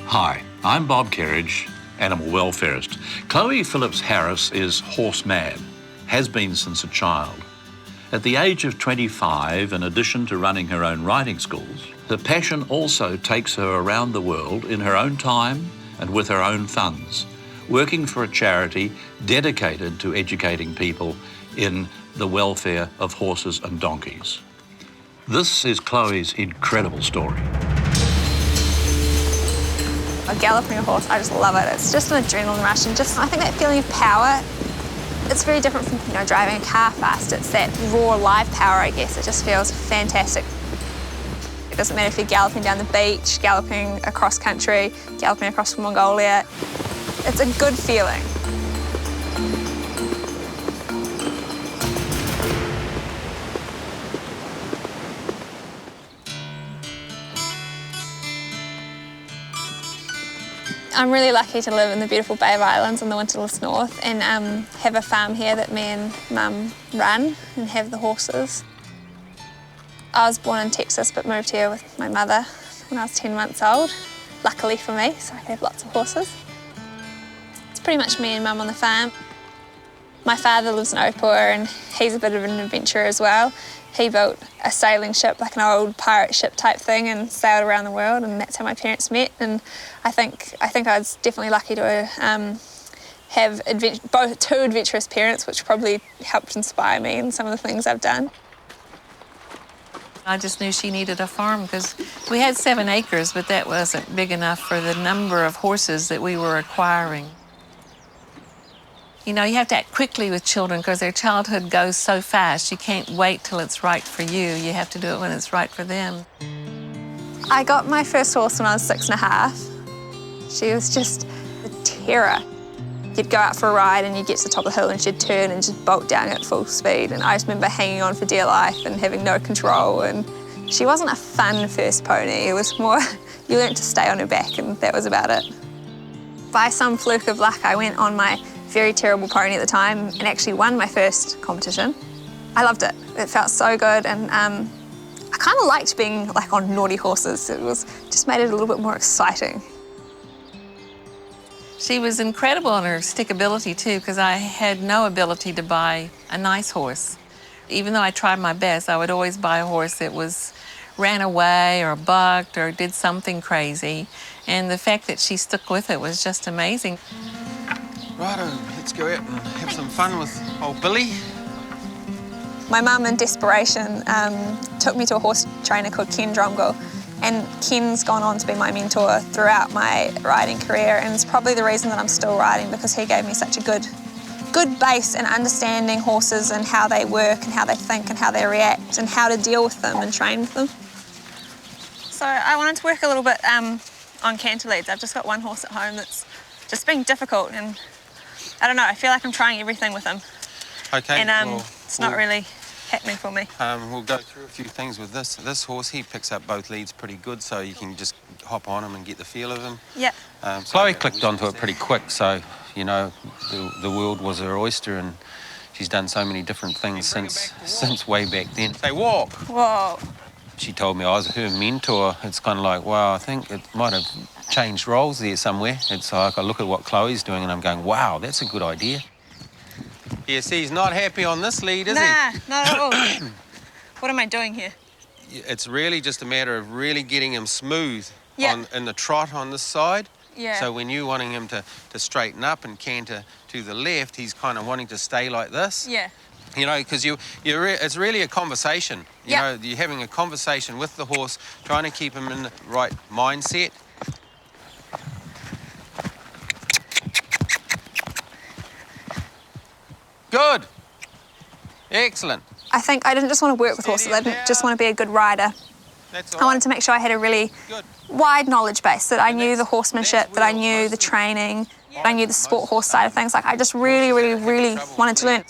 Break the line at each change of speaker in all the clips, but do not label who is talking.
Hi, I'm Bob Kerridge, animal welfarist. Chloe Phillips Harris is horse mad, has been since a child. At the age of 25, in addition to running her own riding schools, her passion also takes her around the world in her own time and with her own funds, working for a charity dedicated to educating people in the welfare of horses and donkeys. This is Chloe's incredible story.
Galloping a horse, I just love it. It's just an adrenaline rush, and I think that feeling of power, it's very different from, driving a car fast. It's that raw live power, I guess. It just feels fantastic. It doesn't matter if you're galloping down the beach, galloping across country, galloping across Mongolia. It's a good feeling. I'm really lucky to live in the beautiful Bay of Islands in the winterless north and have a farm here that me and Mum run and have the horses. I was born in Texas but moved here with my mother when I was 10 months old, luckily for me, so I could have lots of horses. It's pretty much me and Mum on the farm. My father lives in Opua and he's a bit of an adventurer as well. He built a sailing ship, like an old pirate ship type thing, and sailed around the world, and that's how my parents met. And I think I was definitely lucky to have two adventurous parents, which probably helped inspire me in some of the things I've done.
I just knew she needed a farm because we had 7 acres, but that wasn't big enough for the number of horses that we were acquiring. You have to act quickly with children because their childhood goes so fast. You can't wait till it's right for you. You have to do it when it's right for them.
I got my first horse when I was 6.5. She was just a terror. You'd go out for a ride and you'd get to the top of the hill and she'd turn and just bolt down at full speed. And I just remember hanging on for dear life and having no control. And she wasn't a fun first pony. It was more, you learned to stay on her back and that was about it. By some fluke of luck, I went on my very terrible pony at the time and actually won my first competition. I loved it. It felt so good, and I kind of liked being on naughty horses. It just made it a little bit more exciting.
She was incredible in her stickability too, because I had no ability to buy a nice horse. Even though I tried my best, I would always buy a horse that ran away or bucked or did something crazy. And the fact that she stuck with it was just amazing.
Righto, let's go out and have some fun with old Billy.
My mum, in desperation, took me to a horse trainer called Ken Dromgoole, and Ken's gone on to be my mentor throughout my riding career, and it's probably the reason that I'm still riding, because he gave me such a good base in understanding horses and how they work and how they think and how they react and how to deal with them and train with them. So I wanted to work a little bit on canter leads. I've just got one horse at home that's just being difficult, and I don't know, I feel like I'm trying everything with him.
Okay.
And it's not really happening for me.
We'll go through a few things with this. This horse, he picks up both leads pretty good, so you can just hop on him and get the feel of him.
Yeah.
Chloe clicked onto it pretty quick, so, the world was her oyster, and she's done so many different things since way back then. Say, walk.
Whoa.
She told me I was her mentor. It's kind of like, wow, I think it might have changed roles there somewhere. It's like I look at what Chloe's doing and I'm going, wow, that's a good idea. Yeah, see, he's not happy on this lead, is he?
Nah, not at all. What am I doing here?
It's really just a matter of really getting him smooth in the trot on this side.
Yeah.
So when you're wanting him to straighten up and canter to the left, he's kind of wanting to stay like this.
Yeah.
Because it's really a conversation. You're having a conversation with the horse, trying to keep him in the right mindset. Good. Excellent.
I think I didn't just want to work with horses, I didn't just want to be a good rider. I wanted to make sure I had a really wide knowledge base, that I knew the horsemanship, that I knew the training, that I knew the sport horse side of things. I just really, really, really wanted to learn.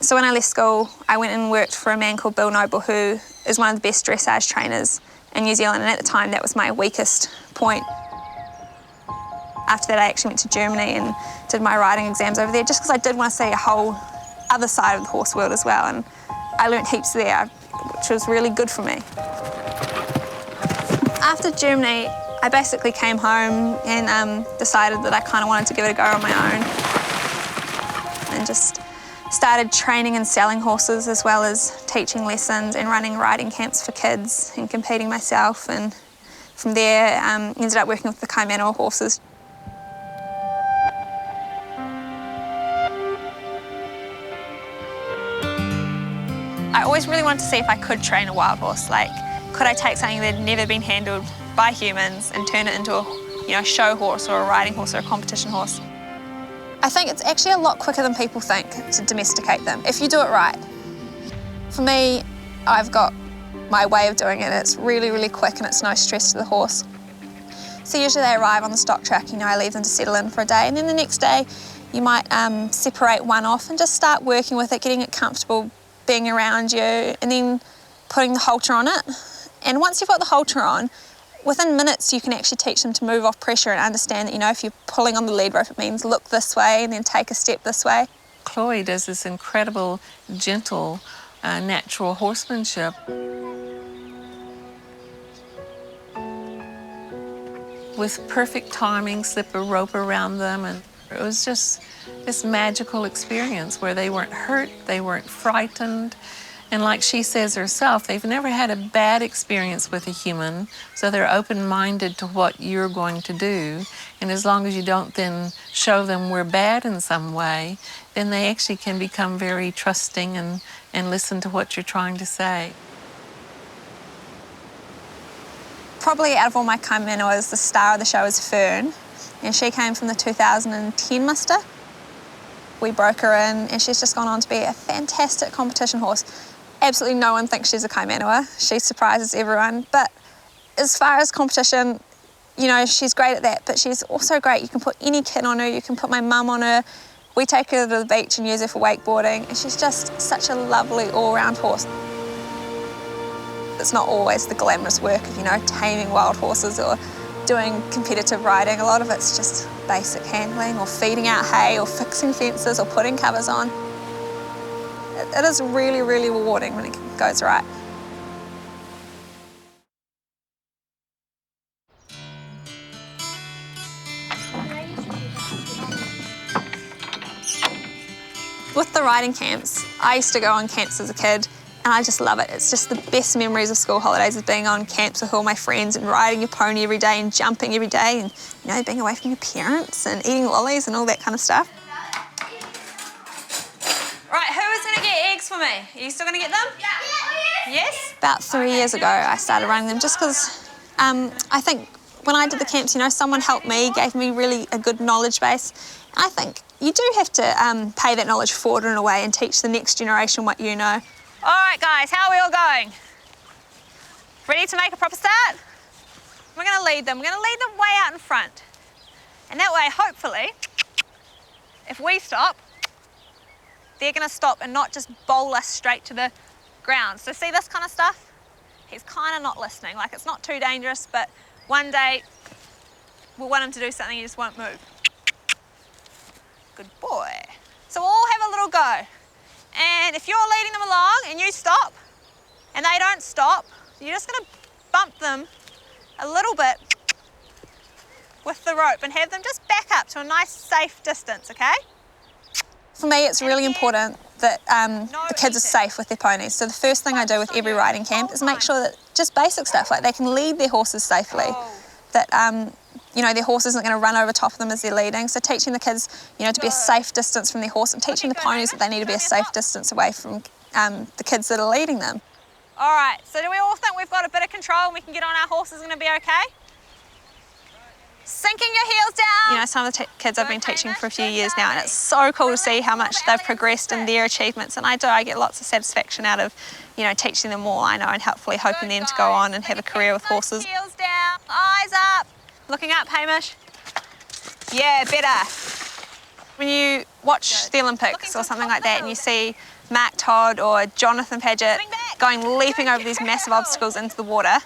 So when I left school, I went and worked for a man called Bill Noble, who is one of the best dressage trainers in New Zealand, and at the time that was my weakest point. After that, I actually went to Germany and did my riding exams over there, just because I did want to see a whole other side of the horse world as well, and I learnt heaps there, which was really good for me. After Germany, I basically came home and decided that I kind of wanted to give it a go on my own, and just started training and selling horses, as well as teaching lessons and running riding camps for kids and competing myself. And from there, ended up working with the Kaimanawa horses. I always really wanted to see if I could train a wild horse. Like, could I take something that had never been handled by humans and turn it into a show horse or a riding horse or a competition horse? I think it's actually a lot quicker than people think to domesticate them, if you do it right. For me, I've got my way of doing it. It's really, really quick and it's no stress to the horse. So usually they arrive on the stock track, I leave them to settle in for a day, and then the next day you might separate one off and just start working with it, getting it comfortable being around you, and then putting the halter on it. And once you've got the halter on, within minutes you can actually teach them to move off pressure and understand that, if you're pulling on the lead rope, it means look this way and then take a step this way.
Chloe does this incredible, gentle, natural horsemanship. With perfect timing, slip a rope around them, and it was just this magical experience where they weren't hurt, they weren't frightened. And like she says herself, they've never had a bad experience with a human, so they're open-minded to what you're going to do. And as long as you don't then show them we're bad in some way, then they actually can become very trusting and listen to what you're trying to say.
Probably out of all my Kaimanawas, the star of the show is Fern, and she came from the 2010 muster. We broke her in, and she's just gone on to be a fantastic competition horse. Absolutely no one thinks she's a Kaimanawa. She surprises everyone. But as far as competition, she's great at that, but she's also great. You can put any kid on her, you can put my mum on her. We take her to the beach and use her for wakeboarding, and she's just such a lovely all-round horse. It's not always the glamorous work of, taming wild horses or doing competitive riding. A lot of it's just basic handling or feeding out hay or fixing fences or putting covers on. It is really, really rewarding when it goes right. With the riding camps, I used to go on camps as a kid, and I just love it. It's just the best memories of school holidays, is being on camps with all my friends and riding your pony every day and jumping every day and, being away from your parents and eating lollies and all that kind of stuff. Right, who is going to get eggs for me? Are you still going to get them? Yeah. Yes? About 3 years ago, I started running them just because I think when I did the camps, someone helped me, gave me really a good knowledge base. And I think you do have to pay that knowledge forward in a way and teach the next generation what you know. All right, guys, how are we all going? Ready to make a proper start? We're going to lead them. We're going to lead them way out in front. And that way, hopefully, if we stop, they're going to stop and not just bowl us straight to the ground. So see this kind of stuff? He's kind of not listening. Like, it's not too dangerous, but one day we'll want him to do something, he just won't move. Good boy. So we'll all have a little go. And if you're leading them along and you stop and they don't stop, you're just going to bump them a little bit with the rope and have them just back up to a nice safe distance, okay? For me, it's really important that the kids are safe with their ponies. So the first thing I do with every riding camp is make sure that just basic stuff, like they can lead their horses safely, that their horse isn't going to run over top of them as they're leading. So teaching the kids, to be a safe distance from their horse, and teaching the ponies that they need to be a safe distance away from the kids that are leading them. All right, so do we all think we've got a bit of control and we can get on our horses going to be okay? Sinking your heels down. Some of the kids I've been teaching for a few years now, and it's so cool to see how much they've progressed in their achievements. And I get lots of satisfaction out of, teaching them all I know and hopefully hoping them to go on and have a career with horses. Heels down, eyes up. Looking up, Hamish. Yeah, better. When you watch the Olympics or something like that and you see Mark Todd or Jonathan Paget leaping over these massive obstacles into the water,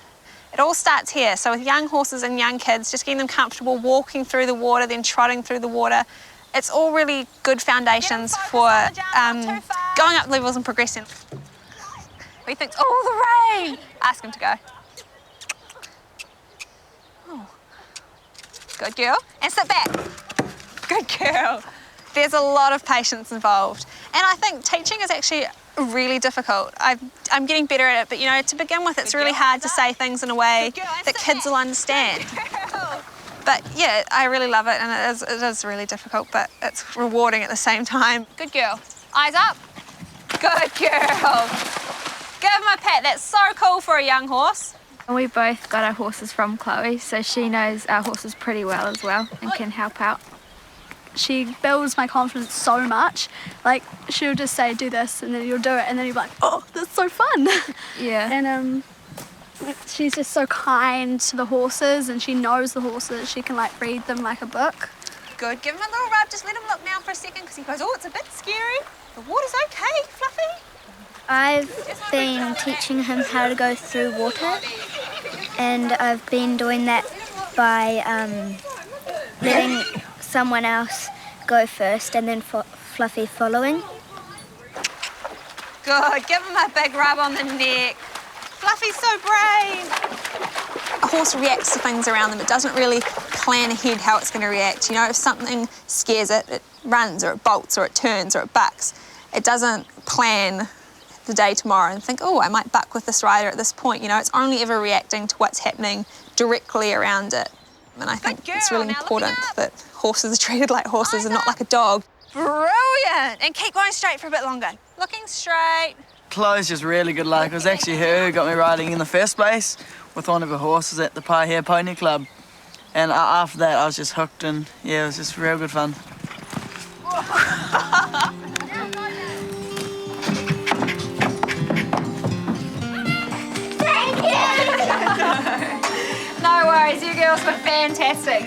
it all starts here. So with young horses and young kids, just getting them comfortable walking through the water, then trotting through the water, it's all really good foundations for going up levels and progressing. He thinks, oh, the rain! Ask him to go. Oh, Good girl. And sit back. Good girl. There's a lot of patience involved. And I think teaching is actually really difficult. I'm getting better at it, but you know, to begin with, it's really hard to say things in a way that kids will understand. But yeah, I really love it, and it is really difficult, but it's rewarding at the same time. Good girl. Eyes up. Good girl. Give him a pat. That's so cool for a young horse.
We both got our horses from Chloe, so she knows our horses pretty well as well and can help out.
She builds my confidence so much. Like, she'll just say, do this, and then you'll do it, and then you'll be like, oh, that's so fun.
Yeah.
And she's just so kind to the horses, and she knows the horses. She can, like, read them like a book.
Good. Give him a little rub. Just let him look down for a second, because he goes, oh, it's a bit scary. The water's okay, Fluffy.
I've been teaching him how to go through water, and I've been doing that by letting someone else go first and then Fluffy following.
Good. Give him a big rub on the neck. Fluffy's so brave. A horse reacts to things around them. It doesn't really plan ahead how it's going to react. You know, if something scares it, it runs or it bolts or it turns or it bucks. It doesn't plan the day tomorrow and think, oh, I might buck with this rider at this point. You know, it's only ever reacting to what's happening directly around it. And I think it's really important that horses are treated like horses and not like a dog. Brilliant! And keep going straight for a bit longer. Looking straight.
Chloe's just really good luck. It was actually her who got me riding in the first place with one of her horses at the Paihia Pony Club. And after that, I was just hooked, and yeah, it was just real good fun.
No worries, you girls were fantastic.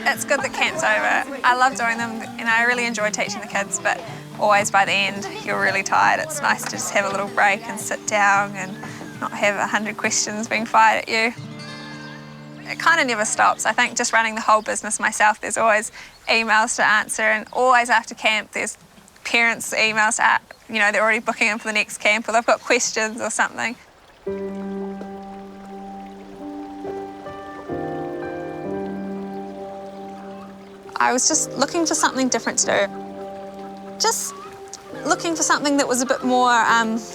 It's good that camp's over. I love doing them, and I really enjoy teaching the kids, but always by the end, you're really tired. It's nice to just have a little break and sit down and not have 100 questions being fired at you. It kind of never stops. I think just running the whole business myself, there's always emails to answer, and always after camp, there's parents' emails to, you know, they're already booking in for the next camp, or they've got questions or something. I was just looking for something different to do. Just looking for something that was a bit more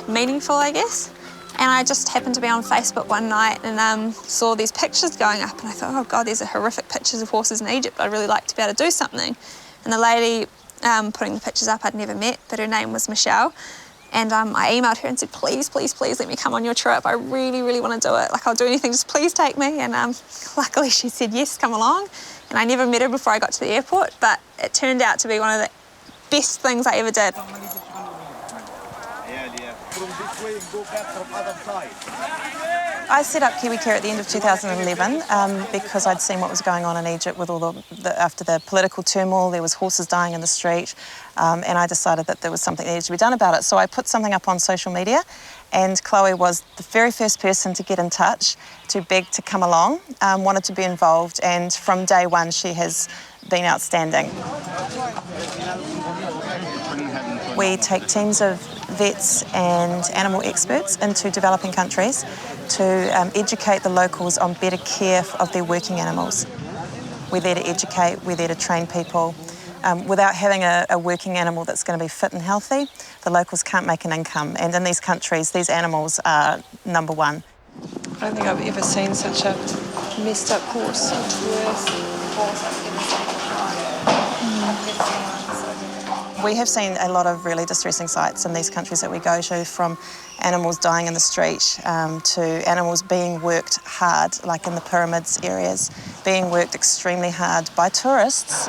meaningful, I guess. And I just happened to be on Facebook one night and saw these pictures going up, and I thought, oh God, these are horrific pictures of horses in Egypt. I'd really like to be able to do something. And the lady putting the pictures up I'd never met, but her name was Michelle. And I emailed her and said, please, please, please let me come on your trip. I really, really want to do it. Like, I'll do anything, just please take me. And luckily she said, yes, come along. And I never met her before I got to the airport, but it turned out to be one of the best things I ever did.
I set up Kiwi Care at the end of 2011 because I'd seen what was going on in Egypt with all after the political turmoil. There was horses dying in the street, and I decided that there was something that needed to be done about it. So I put something up on social media, and Chloe was the very first person to get in touch, to beg to come along, wanted to be involved, and from day one she has been outstanding. We take teams of vets and animal experts into developing countries to educate the locals on better care of their working animals. We're there to educate, we're there to train people. Without having a working animal that's going to be fit and healthy, the locals can't make an income. And in these countries, these animals are number one.
I don't think I've ever seen such a messed up horse.
We have seen a lot of really distressing sights in these countries that we go to, from animals dying in the street to animals being worked hard, like in the pyramids areas, being worked extremely hard by tourists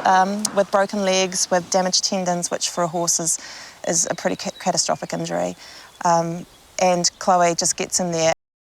with broken legs, with damaged tendons, which for a horse is a pretty catastrophic injury. And Chloe just gets in there